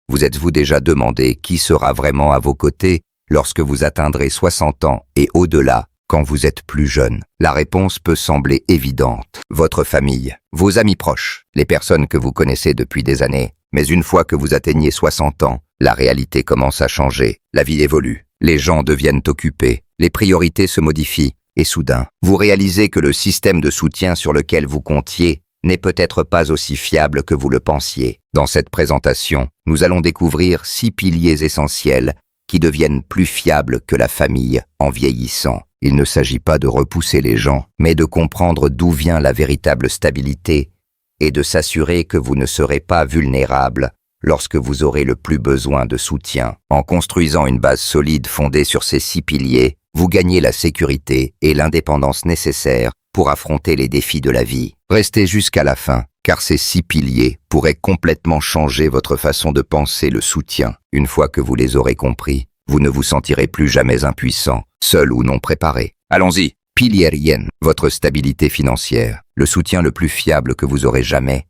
Vous êtes-vous déjà demandé qui sera vraiment à vos côtés lorsque vous atteindrez 60 ans et au-delà, quand vous êtes plus jeune? La réponse peut sembler évidente. Votre famille, vos amis proches, les personnes que vous connaissez depuis des années. Mais une fois que vous atteignez 60 ans, la réalité commence à changer. La vie évolue. Les gens deviennent occupés. Les priorités se modifient. Et soudain, vous réalisez que le système de soutien sur lequel vous comptiez n'est peut-être pas aussi fiable que vous le pensiez. Dans cette présentation, nous allons découvrir 6 piliers essentiels qui deviennent plus fiables que la famille en vieillissant. Il ne s'agit pas de repousser les gens, mais de comprendre d'où vient la véritable stabilité et de s'assurer que vous ne serez pas vulnérable lorsque vous aurez le plus besoin de soutien. En construisant une base solide fondée sur ces 6 piliers, vous gagnez la sécurité et l'indépendance nécessaires pour affronter les défis de la vie. Restez jusqu'à la fin, car ces 6 piliers pourraient complètement changer votre façon de penser le soutien. Une fois que vous les aurez compris, vous ne vous sentirez plus jamais impuissant, seul ou non préparé. Allons-y. Pilier 1, votre stabilité financière. Le soutien le plus fiable que vous aurez jamais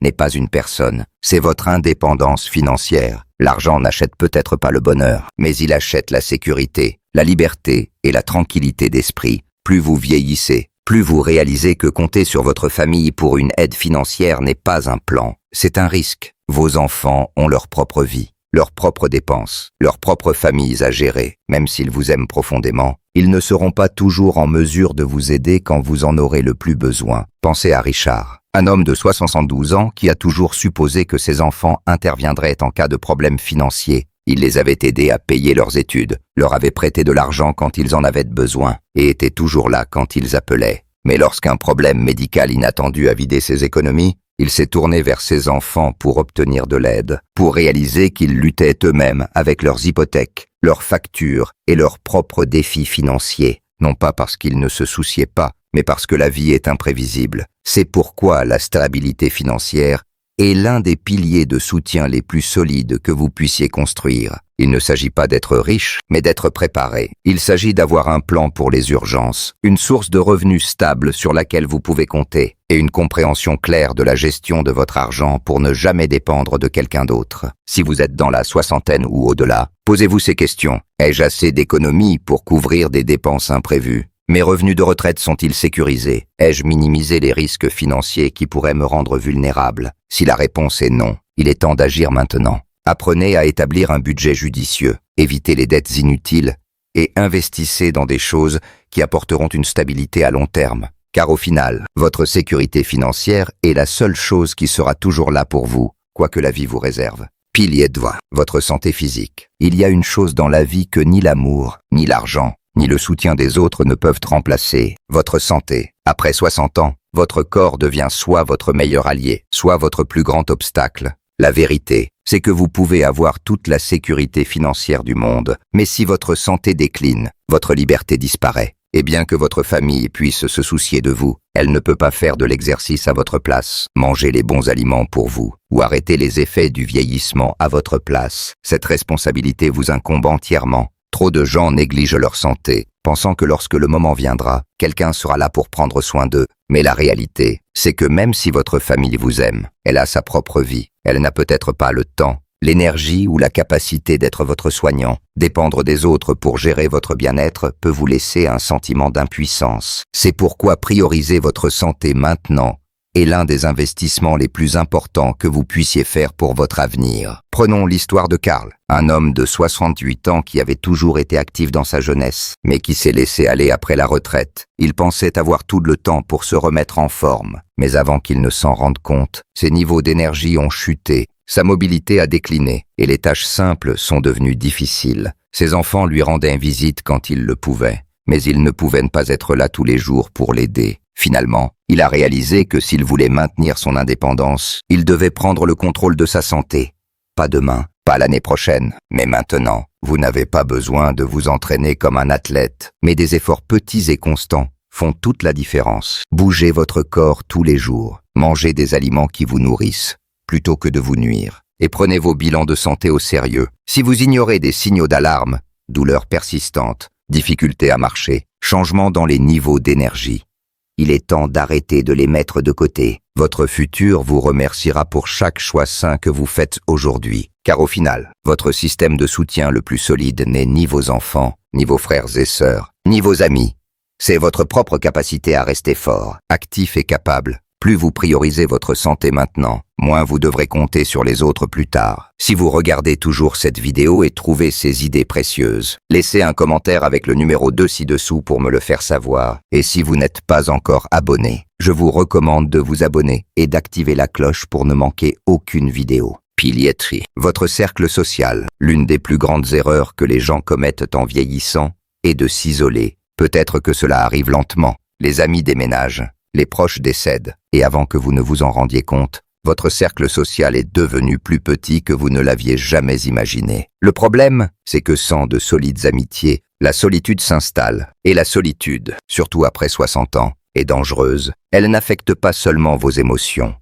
n'est pas une personne, c'est votre indépendance financière. L'argent n'achète peut-être pas le bonheur, mais il achète la sécurité, la liberté et la tranquillité d'esprit. Plus vous vieillissez, plus vous réalisez que compter sur votre famille pour une aide financière n'est pas un plan, c'est un risque. Vos enfants ont leur propre vie, leurs propres dépenses, leurs propres familles à gérer. Même s'ils vous aiment profondément, ils ne seront pas toujours en mesure de vous aider quand vous en aurez le plus besoin. Pensez à Richard, un homme de 72 ans qui a toujours supposé que ses enfants interviendraient en cas de problème financier. Il les avait aidés à payer leurs études, leur avait prêté de l'argent quand ils en avaient besoin et était toujours là quand ils appelaient. Mais lorsqu'un problème médical inattendu a vidé ses économies, il s'est tourné vers ses enfants pour obtenir de l'aide, pour réaliser qu'ils luttaient eux-mêmes avec leurs hypothèques, leurs factures et leurs propres défis financiers, non pas parce qu'ils ne se souciaient pas, mais parce que la vie est imprévisible. C'est pourquoi la stabilité financière est l'un des piliers de soutien les plus solides que vous puissiez construire. Il ne s'agit pas d'être riche, mais d'être préparé. Il s'agit d'avoir un plan pour les urgences, une source de revenus stable sur laquelle vous pouvez compter, et une compréhension claire de la gestion de votre argent pour ne jamais dépendre de quelqu'un d'autre. Si vous êtes dans la soixantaine ou au-delà, posez-vous ces questions. Ai-je assez d'économies pour couvrir des dépenses imprévues? Mes revenus de retraite sont-ils sécurisés? Ai-je minimisé les risques financiers qui pourraient me rendre vulnérable? Si la réponse est non, il est temps d'agir maintenant. Apprenez à établir un budget judicieux, évitez les dettes inutiles et investissez dans des choses qui apporteront une stabilité à long terme. Car au final, votre sécurité financière est la seule chose qui sera toujours là pour vous, quoi que la vie vous réserve. Pilier 2, votre santé physique. Il y a une chose dans la vie que ni l'amour, ni l'argent, ni le soutien des autres ne peuvent remplacer, votre santé. Après 60 ans, votre corps devient soit votre meilleur allié, soit votre plus grand obstacle. La vérité, c'est que vous pouvez avoir toute la sécurité financière du monde, mais si votre santé décline, votre liberté disparaît. Et bien que votre famille puisse se soucier de vous, elle ne peut pas faire de l'exercice à votre place, manger les bons aliments pour vous, ou arrêter les effets du vieillissement à votre place. Cette responsabilité vous incombe entièrement. Trop de gens négligent leur santé, pensant que lorsque le moment viendra, quelqu'un sera là pour prendre soin d'eux. Mais la réalité, c'est que même si votre famille vous aime, elle a sa propre vie. Elle n'a peut-être pas le temps, l'énergie ou la capacité d'être votre soignant. Dépendre des autres pour gérer votre bien-être peut vous laisser un sentiment d'impuissance. C'est pourquoi prioriser votre santé maintenant est l'un des investissements les plus importants que vous puissiez faire pour votre avenir. Prenons l'histoire de Karl, un homme de 68 ans qui avait toujours été actif dans sa jeunesse, mais qui s'est laissé aller après la retraite. Il pensait avoir tout le temps pour se remettre en forme, mais avant qu'il ne s'en rende compte, ses niveaux d'énergie ont chuté, sa mobilité a décliné, et les tâches simples sont devenues difficiles. Ses enfants lui rendaient visite quand ils le pouvaient, mais ils ne pouvaient pas être là tous les jours pour l'aider. Finalement, il a réalisé que s'il voulait maintenir son indépendance, il devait prendre le contrôle de sa santé. Pas demain, pas l'année prochaine, mais maintenant. Vous n'avez pas besoin de vous entraîner comme un athlète, mais des efforts petits et constants font toute la différence. Bougez votre corps tous les jours, mangez des aliments qui vous nourrissent, plutôt que de vous nuire, et prenez vos bilans de santé au sérieux. Si vous ignorez des signaux d'alarme, douleurs persistantes, difficultés à marcher, changements dans les niveaux d'énergie, Il est temps d'arrêter de les mettre de côté. Votre futur vous remerciera pour chaque choix sain que vous faites aujourd'hui. Car au final, votre système de soutien le plus solide n'est ni vos enfants, ni vos frères et sœurs, ni vos amis. C'est votre propre capacité à rester fort, actif et capable. Plus vous priorisez votre santé maintenant, moins vous devrez compter sur les autres plus tard. Si vous regardez toujours cette vidéo et trouvez ces idées précieuses, laissez un commentaire avec le numéro 2 ci-dessous pour me le faire savoir. Et si vous n'êtes pas encore abonné, je vous recommande de vous abonner et d'activer la cloche pour ne manquer aucune vidéo. Pilier 3. Votre cercle social. L'une des plus grandes erreurs que les gens commettent en vieillissant est de s'isoler. Peut-être que cela arrive lentement. Les amis déménagent, les proches décèdent, et avant que vous ne vous en rendiez compte, votre cercle social est devenu plus petit que vous ne l'aviez jamais imaginé. Le problème, c'est que sans de solides amitiés, la solitude s'installe. Et la solitude, surtout après 60 ans, est dangereuse. Elle n'affecte pas seulement vos émotions.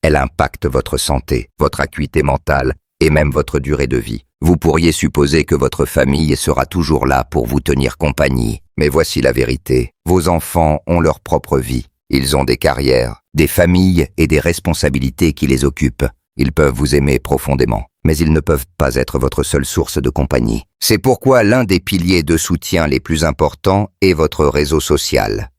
Elle impacte votre santé, votre acuité mentale et même votre durée de vie. Vous pourriez supposer que votre famille sera toujours là pour vous tenir compagnie. Mais voici la vérité. Vos enfants ont leur propre vie. Ils ont des carrières, des familles et des responsabilités qui les occupent. Ils peuvent vous aimer profondément, mais ils ne peuvent pas être votre seule source de compagnie. C'est pourquoi l'un des piliers de soutien les plus importants est votre réseau social.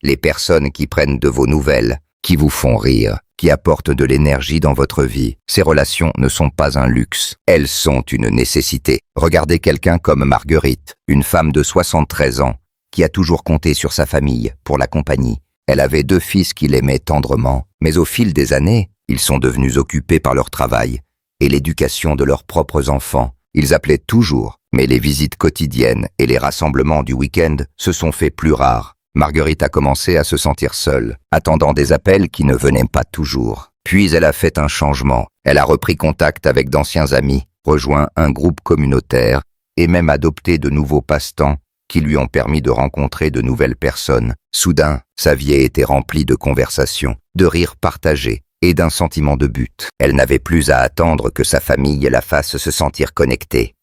Les personnes qui prennent de vos nouvelles, qui vous font rire, qui apportent de l'énergie dans votre vie. Ces relations ne sont pas un luxe, elles sont une nécessité. Regardez quelqu'un comme Marguerite, une femme de 73 ans, qui a toujours compté sur sa famille pour la compagnie. Elle avait 2 fils qui l'aimaient tendrement, mais au fil des années, ils sont devenus occupés par leur travail et l'éducation de leurs propres enfants. Ils appelaient toujours, mais les visites quotidiennes et les rassemblements du week-end se sont faits plus rares. Marguerite a commencé à se sentir seule, attendant des appels qui ne venaient pas toujours. Puis elle a fait un changement. Elle a repris contact avec d'anciens amis, rejoint un groupe communautaire et même adopté de nouveaux passe-temps qui lui ont permis de rencontrer de nouvelles personnes. Soudain, sa vie a été remplie de conversations, de rires partagés et d'un sentiment de but. Elle n'avait plus à attendre que sa famille la fasse se sentir connectée.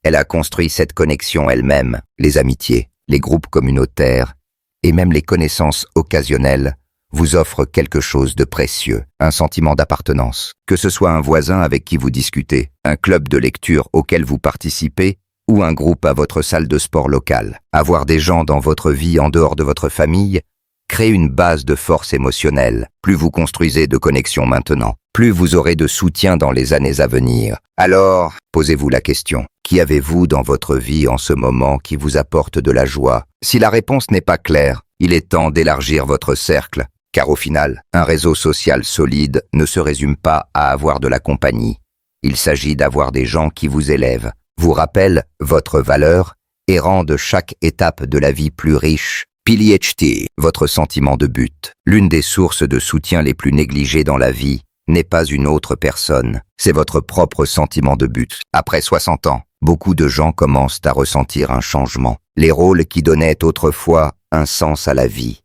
Elle a construit cette connexion elle-même, les amitiés, les groupes communautaires et même les connaissances occasionnelles vous offrent quelque chose de précieux, un sentiment d'appartenance. Que ce soit un voisin avec qui vous discutez, un club de lecture auquel vous participez, ou un groupe à votre salle de sport locale. Avoir des gens dans votre vie en dehors de votre famille crée une base de force émotionnelle. Plus vous construisez de connexions maintenant, plus vous aurez de soutien dans les années à venir. Alors, posez-vous la question, qui avez-vous dans votre vie en ce moment qui vous apporte de la joie? Si la réponse n'est pas claire, il est temps d'élargir votre cercle, car au final, un réseau social solide ne se résume pas à avoir de la compagnie. Il s'agit d'avoir des gens qui vous élèvent, vous rappellent votre valeur et rendent chaque étape de la vie plus riche. Pilier 3, votre sentiment de but. L'une des sources de soutien les plus négligées dans la vie n'est pas une autre personne, c'est votre propre sentiment de but. Après 60 ans, beaucoup de gens commencent à ressentir un changement. Les rôles qui donnaient autrefois un sens à la vie,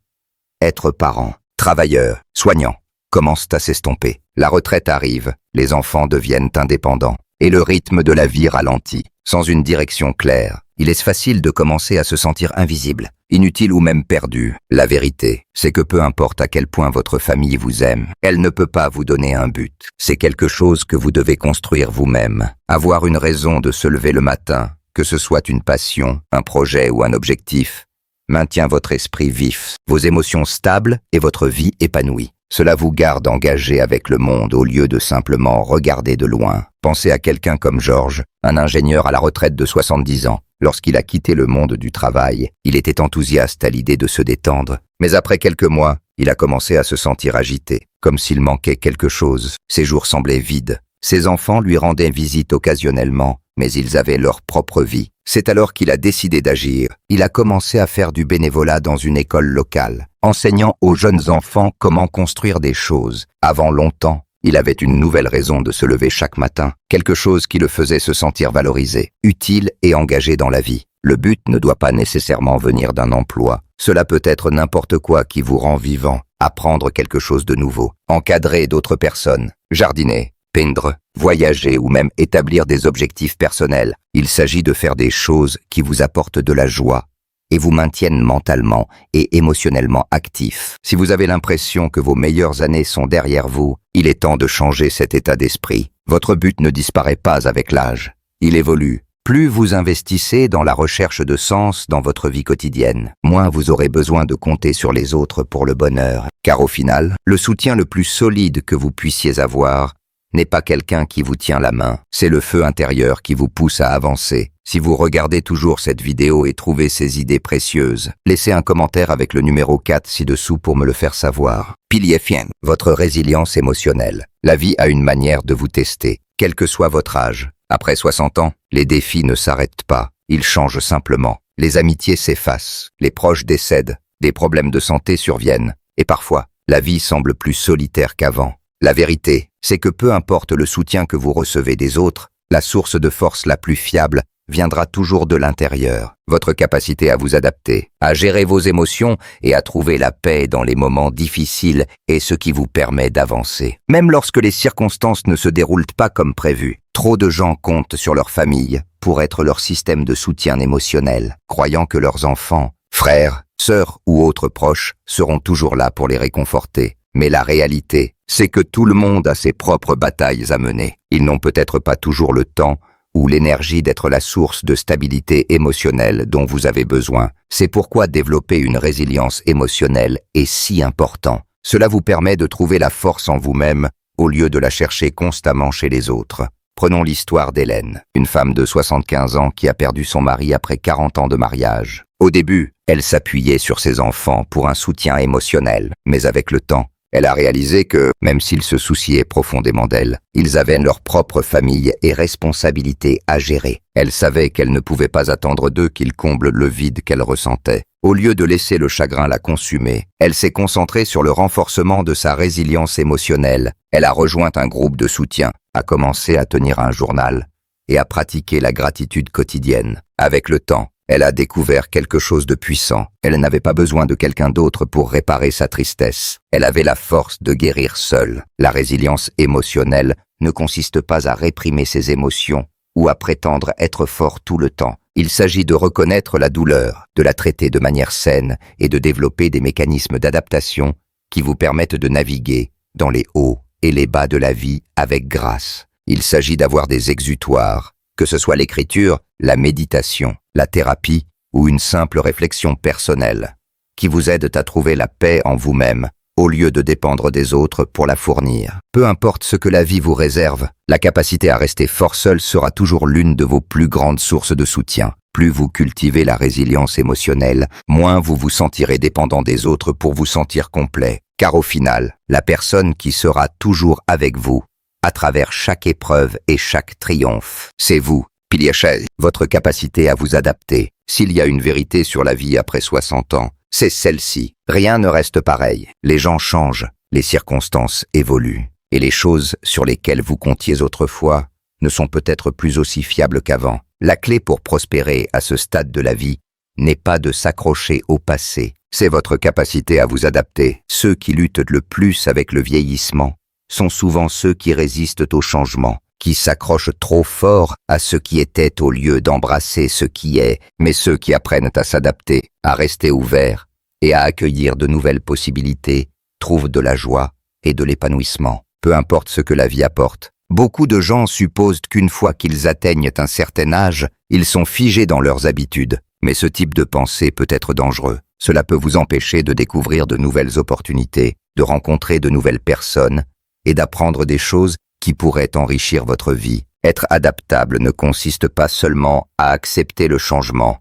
être parent, travailleur, soignant, commencent à s'estomper. La retraite arrive, les enfants deviennent indépendants, et le rythme de la vie ralentit. Sans une direction claire, il est facile de commencer à se sentir invisible, inutile ou même perdu. La vérité, c'est que peu importe à quel point votre famille vous aime, elle ne peut pas vous donner un but. C'est quelque chose que vous devez construire vous-même. Avoir une raison de se lever le matin, que ce soit une passion, un projet ou un objectif, maintient votre esprit vif, vos émotions stables et votre vie épanouie. Cela vous garde engagé avec le monde au lieu de simplement regarder de loin. Pensez à quelqu'un comme Georges, un ingénieur à la retraite de 70 ans. Lorsqu'il a quitté le monde du travail, il était enthousiaste à l'idée de se détendre. Mais après quelques mois, il a commencé à se sentir agité, comme s'il manquait quelque chose. Ses jours semblaient vides. Ses enfants lui rendaient visite occasionnellement, mais ils avaient leur propre vie. C'est alors qu'il a décidé d'agir. Il a commencé à faire du bénévolat dans une école locale, enseignant aux jeunes enfants comment construire des choses. Avant longtemps, il avait une nouvelle raison de se lever chaque matin, quelque chose qui le faisait se sentir valorisé, utile et engagé dans la vie. Le but ne doit pas nécessairement venir d'un emploi. Cela peut être n'importe quoi qui vous rend vivant, apprendre quelque chose de nouveau, encadrer d'autres personnes, jardiner, peindre, voyager ou même établir des objectifs personnels. Il s'agit de faire des choses qui vous apportent de la joie et vous maintiennent mentalement et émotionnellement actifs. Si vous avez l'impression que vos meilleures années sont derrière vous, il est temps de changer cet état d'esprit. Votre but ne disparaît pas avec l'âge, il évolue. Plus vous investissez dans la recherche de sens dans votre vie quotidienne, moins vous aurez besoin de compter sur les autres pour le bonheur. Car au final, le soutien le plus solide que vous puissiez avoir n'est pas quelqu'un qui vous tient la main, c'est le feu intérieur qui vous pousse à avancer. Si vous regardez toujours cette vidéo et trouvez ces idées précieuses, laissez un commentaire avec le numéro 4 ci-dessous pour me le faire savoir. Pilier Fien, votre résilience émotionnelle. La vie a une manière de vous tester, quel que soit votre âge. Après 60 ans, les défis ne s'arrêtent pas, ils changent simplement. Les amitiés s'effacent, les proches décèdent, des problèmes de santé surviennent, et parfois, la vie semble plus solitaire qu'avant. La vérité, c'est que peu importe le soutien que vous recevez des autres, la source de force la plus fiable viendra toujours de l'intérieur. Votre capacité à vous adapter, à gérer vos émotions et à trouver la paix dans les moments difficiles est ce qui vous permet d'avancer. Même lorsque les circonstances ne se déroulent pas comme prévu, trop de gens comptent sur leur famille pour être leur système de soutien émotionnel, croyant que leurs enfants, frères, sœurs ou autres proches seront toujours là pour les réconforter. Mais la réalité, c'est que tout le monde a ses propres batailles à mener. Ils n'ont peut-être pas toujours le temps ou l'énergie d'être la source de stabilité émotionnelle dont vous avez besoin. C'est pourquoi développer une résilience émotionnelle est si important. Cela vous permet de trouver la force en vous-même au lieu de la chercher constamment chez les autres. Prenons l'histoire d'Hélène, une femme de 75 ans qui a perdu son mari après 40 ans de mariage. Au début, elle s'appuyait sur ses enfants pour un soutien émotionnel, mais avec le temps, elle a réalisé que, même s'ils se souciaient profondément d'elle, ils avaient leur propre famille et responsabilités à gérer. Elle savait qu'elle ne pouvait pas attendre d'eux qu'ils comblent le vide qu'elle ressentait. Au lieu de laisser le chagrin la consumer, elle s'est concentrée sur le renforcement de sa résilience émotionnelle. Elle a rejoint un groupe de soutien, a commencé à tenir un journal et à pratiquer la gratitude quotidienne. Avec le temps, elle a découvert quelque chose de puissant. Elle n'avait pas besoin de quelqu'un d'autre pour réparer sa tristesse. Elle avait la force de guérir seule. La résilience émotionnelle ne consiste pas à réprimer ses émotions ou à prétendre être fort tout le temps. Il s'agit de reconnaître la douleur, de la traiter de manière saine et de développer des mécanismes d'adaptation qui vous permettent de naviguer dans les hauts et les bas de la vie avec grâce. Il s'agit d'avoir des exutoires, que ce soit l'écriture, la méditation, la thérapie ou une simple réflexion personnelle, qui vous aident à trouver la paix en vous-même, au lieu de dépendre des autres pour la fournir. Peu importe ce que la vie vous réserve, la capacité à rester fort seul sera toujours l'une de vos plus grandes sources de soutien. Plus vous cultivez la résilience émotionnelle, moins vous vous sentirez dépendant des autres pour vous sentir complet. Car au final, la personne qui sera toujours avec vous, à travers chaque épreuve et chaque triomphe, c'est vous. Pilier Chaise, votre capacité à vous adapter. S'il y a une vérité sur la vie après 60 ans, c'est celle-ci. Rien ne reste pareil. Les gens changent, les circonstances évoluent. Et les choses sur lesquelles vous comptiez autrefois ne sont peut-être plus aussi fiables qu'avant. La clé pour prospérer à ce stade de la vie n'est pas de s'accrocher au passé, c'est votre capacité à vous adapter. Ceux qui luttent le plus avec le vieillissement sont souvent ceux qui résistent au changement, qui s'accrochent trop fort à ce qui était au lieu d'embrasser ce qui est, mais ceux qui apprennent à s'adapter, à rester ouverts et à accueillir de nouvelles possibilités, trouvent de la joie et de l'épanouissement, peu importe ce que la vie apporte. Beaucoup de gens supposent qu'une fois qu'ils atteignent un certain âge, ils sont figés dans leurs habitudes, mais ce type de pensée peut être dangereux. Cela peut vous empêcher de découvrir de nouvelles opportunités, de rencontrer de nouvelles personnes et d'apprendre des choses qui pourraient enrichir votre vie. Être adaptable ne consiste pas seulement à accepter le changement.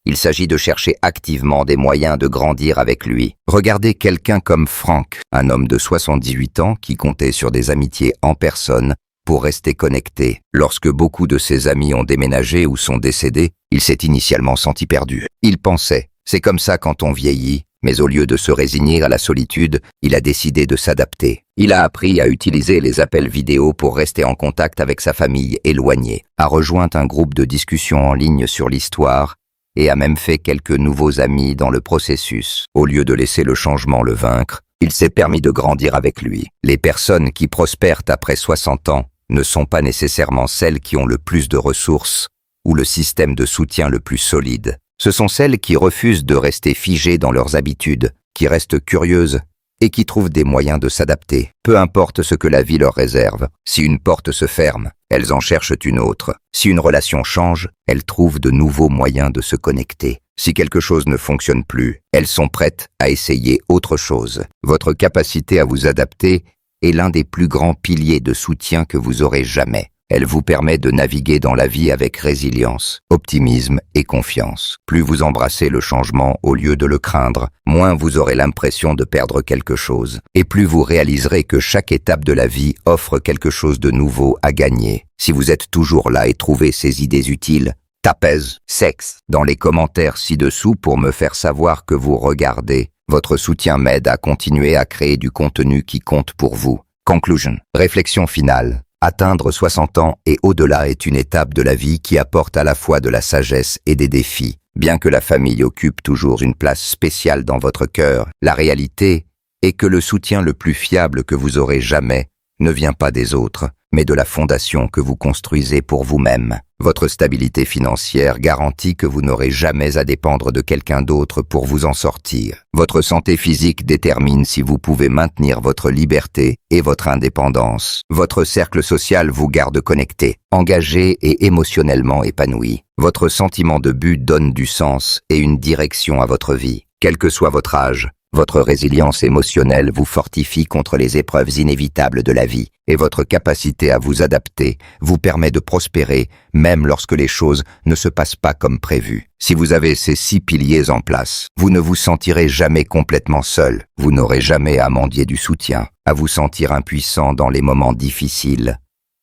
Il s'agit de chercher activement des moyens de grandir avec lui. Regardez quelqu'un comme Frank, un homme de 78 ans qui comptait sur des amitiés en personne pour rester connecté. Lorsque beaucoup de ses amis ont déménagé ou sont décédés, il s'est initialement senti perdu. Il pensait, c'est comme ça quand on vieillit, mais au lieu de se résigner à la solitude, il a décidé de s'adapter. Il a appris à utiliser les appels vidéo pour rester en contact avec sa famille éloignée, a rejoint un groupe de discussion en ligne sur l'histoire et a même fait quelques nouveaux amis dans le processus. Au lieu de laisser le changement le vaincre, il s'est permis de grandir avec lui. Les personnes qui prospèrent après 60 ans ne sont pas nécessairement celles qui ont le plus de ressources ou le système de soutien le plus solide. Ce sont celles qui refusent de rester figées dans leurs habitudes, qui restent curieuses et qui trouvent des moyens de s'adapter, peu importe ce que la vie leur réserve. Si une porte se ferme, elles en cherchent une autre. Si une relation change, elles trouvent de nouveaux moyens de se connecter. Si quelque chose ne fonctionne plus, elles sont prêtes à essayer autre chose. Votre capacité à vous adapter est l'un des plus grands piliers de soutien que vous aurez jamais. Elle vous permet de naviguer dans la vie avec résilience, optimisme et confiance. Plus vous embrassez le changement au lieu de le craindre, moins vous aurez l'impression de perdre quelque chose. Et plus vous réaliserez que chaque étape de la vie offre quelque chose de nouveau à gagner. Si vous êtes toujours là et trouvez ces idées utiles, tapez « sexe » dans les commentaires ci-dessous pour me faire savoir que vous regardez. Votre soutien m'aide à continuer à créer du contenu qui compte pour vous. Conclusion. Réflexion finale. Atteindre 60 ans et au-delà est une étape de la vie qui apporte à la fois de la sagesse et des défis. Bien que la famille occupe toujours une place spéciale dans votre cœur, la réalité est que le soutien le plus fiable que vous aurez jamais ne vient pas des autres, mais de la fondation que vous construisez pour vous-même. Votre stabilité financière garantit que vous n'aurez jamais à dépendre de quelqu'un d'autre pour vous en sortir. Votre santé physique détermine si vous pouvez maintenir votre liberté et votre indépendance. Votre cercle social vous garde connecté, engagé et émotionnellement épanoui. Votre sentiment de but donne du sens et une direction à votre vie. Quel que soit votre âge, votre résilience émotionnelle vous fortifie contre les épreuves inévitables de la vie et votre capacité à vous adapter vous permet de prospérer même lorsque les choses ne se passent pas comme prévu. Si vous avez ces 6 piliers en place, vous ne vous sentirez jamais complètement seul. Vous n'aurez jamais à mendier du soutien, à vous sentir impuissant dans les moments difficiles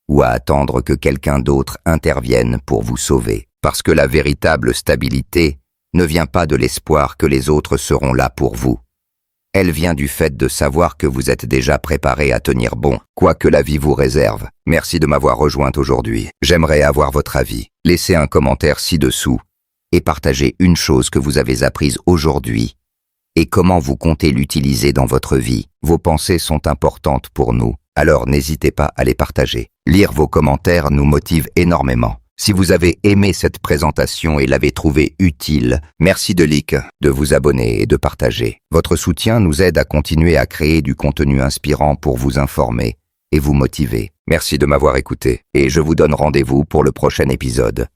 ou à attendre que quelqu'un d'autre intervienne pour vous sauver. Parce que la véritable stabilité ne vient pas de l'espoir que les autres seront là pour vous. Elle vient du fait de savoir que vous êtes déjà préparé à tenir bon, quoi que la vie vous réserve. Merci de m'avoir rejoint aujourd'hui. J'aimerais avoir votre avis. Laissez un commentaire ci-dessous et partagez une chose que vous avez apprise aujourd'hui et comment vous comptez l'utiliser dans votre vie. Vos pensées sont importantes pour nous, alors n'hésitez pas à les partager. Lire vos commentaires nous motive énormément. Si vous avez aimé cette présentation et l'avez trouvée utile, merci de vous abonner et de partager. Votre soutien nous aide à continuer à créer du contenu inspirant pour vous informer et vous motiver. Merci de m'avoir écouté et je vous donne rendez-vous pour le prochain épisode.